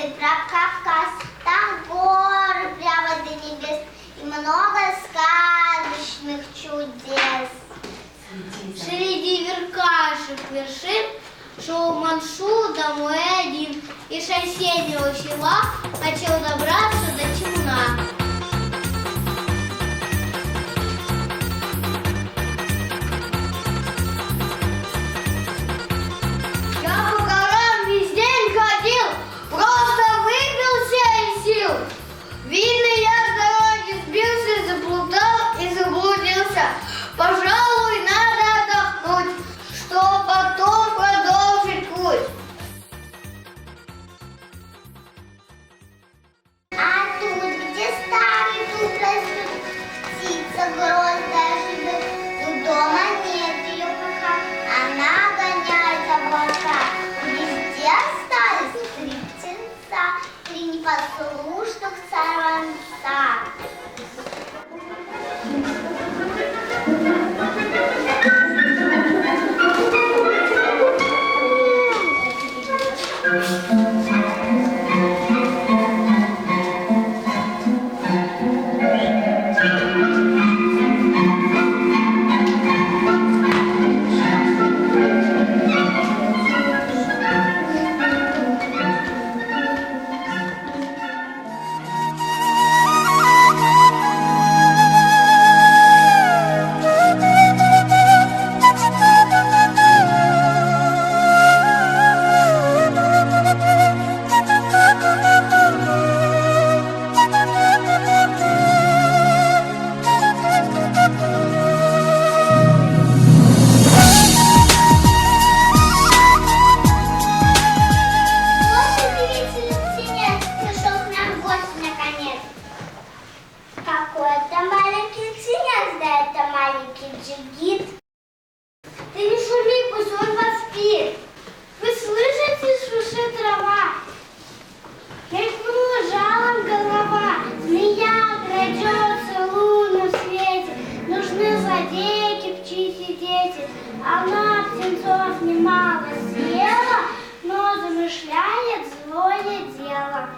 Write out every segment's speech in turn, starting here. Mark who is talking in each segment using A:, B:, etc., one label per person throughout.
A: будет про Кавказ. Там горы прямо до небес и много сказочных чудес.
B: Среди веркашек вершин шел Маншу домой один. Из соседнего села хотел добраться до Челна. Я по горам весь день ходил, просто выпился из сил. Видно, я с дороги сбился, заплутал и заблудился. Пожалуй, надо отдохнуть, что потом продолжить путь.
A: А тут, где старый дуб растет, птица грозная живет, тут дома нет ее пока, она гоняет облака. Везде остались три птенца, три непослушных саранца.
B: Ты не шуми, пусть он поспит. Вы слышите, шуршит трава? Мелькнула жалом голова. Змея крадется в лунном свете. Нужны злодейки, птичьи дети. Она птенцов немало съела, но замышляет злое дело.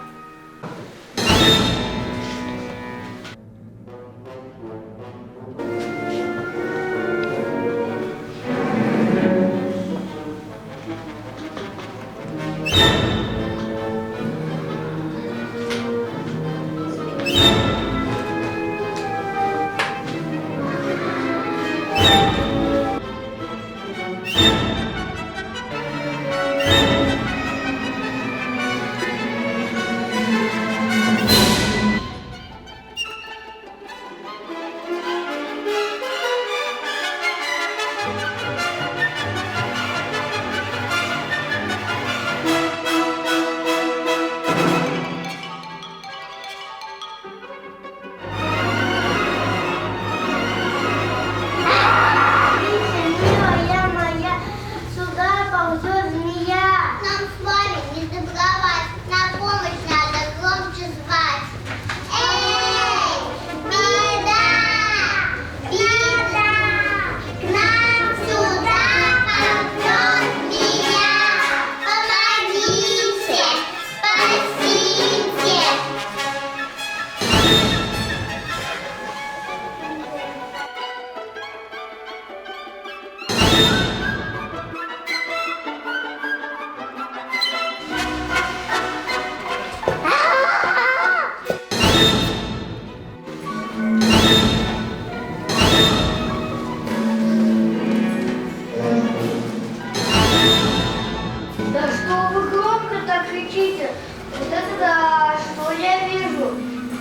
B: Вот это да, что я вижу?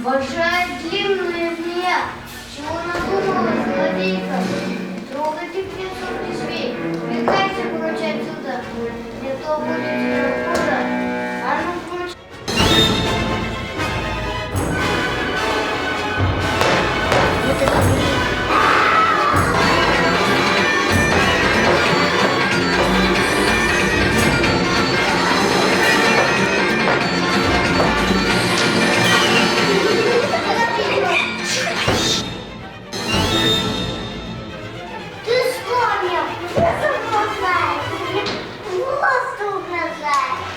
B: Большая длинная змея. Чего надумалась злодейка? Трогайте птенцов не смей. Убегайте прочь отсюда. Не то будет тебе худо. А ну прочь. Вот это
A: Ты вспомнил, что знаешь, воздух назад.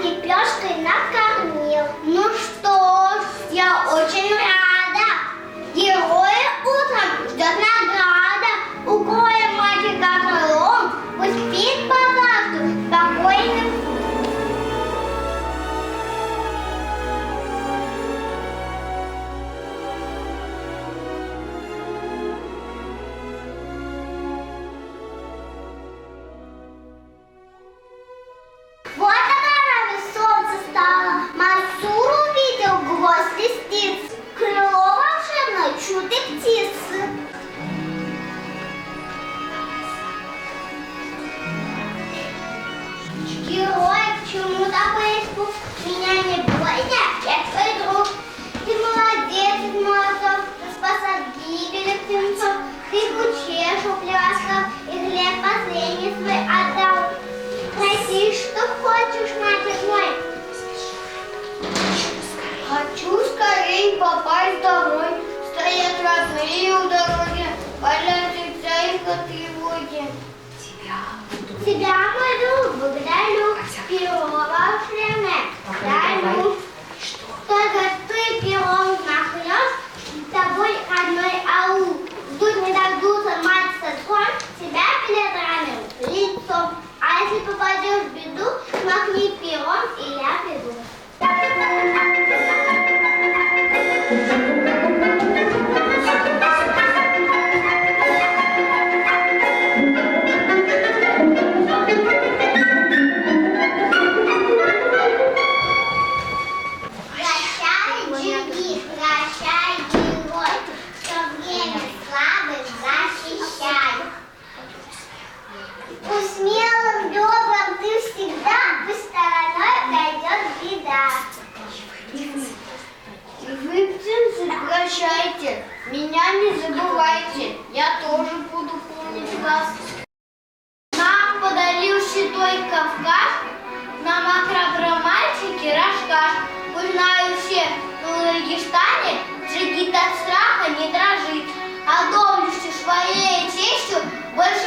A: лепешкой накормил. Ну что ж, я очень рада. Героя утром ждет награда. Укроем мальчика крылом, пусть спит по факту спокойным. Вот она солнце стало, Мансур увидел гвоздь листиц, крыло волшебное, чудо птицы. Герой, к чему такой испуг? Меня не бойся, я твой друг. Ты молодец, Морозов, ты спас от гибели птенцов. Ты учешь у плясков и хлеб последний свой отдал. Проси, что хочешь, мальчик мой.
B: Хочу скорее попасть домой. Стоят родные у дороги, валяются их от тревоги.
A: Тебя, мой друг, благодарю. Перо волшебное дарю. Только ты пером нахлёшь, с тобой родной аул. Ждут не дождутся мать с отцом, тебя перед ранным лицом. А если попадешь в беду, махни пером, и я приду. Прощай, Джигит, прощай, герой, что время славы защищай. У смелым, добрым ты всегда, пусть стороной пройдет беда.
B: И вы, птенцы, прощайте, меня не забывайте, я тоже буду помнить вас. Нам подарил святой Кавказ, нам о храбром мальчике рассказ. Пусть знают все, но в Дагестане Джигит от страха не дрожит, а доблестью своей честью больше